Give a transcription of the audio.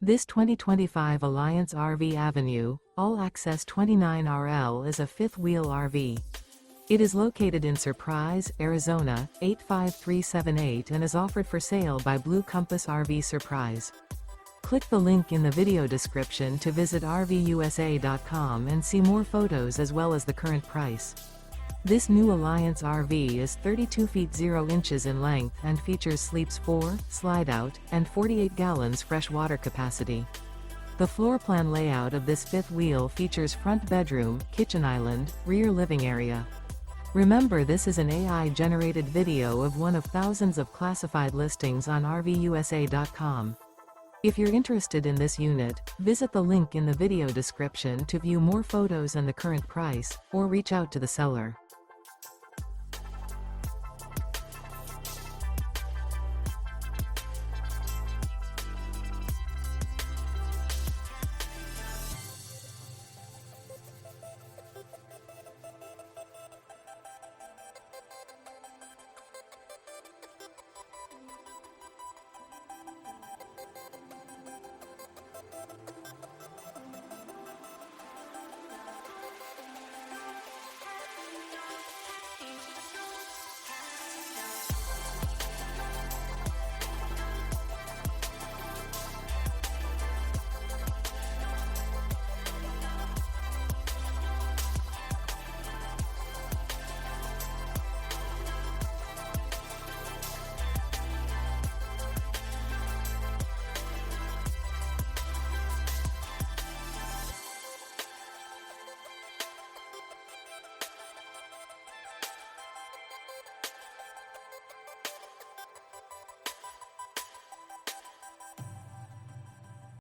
This 2025 Alliance RV Avenue, all-access 29RL is a fifth-wheel RV. It is located in Surprise, Arizona, 85378 and is offered for sale by Blue Compass RV Surprise. Click the link in the video description to visit RVUSA.com and see more photos as well as the current price. This new Alliance RV is 32 feet 0 inches in length and features sleeps 4, Slideout, and 48 gallons fresh water capacity. The floor plan layout of this fifth wheel features front bedroom, kitchen island, rear living area. Remember, this is an AI-generated video of one of thousands of classified listings on RVUSA.com. If you're interested in this unit, visit the link in the video description to view more photos and the current price, or reach out to the seller.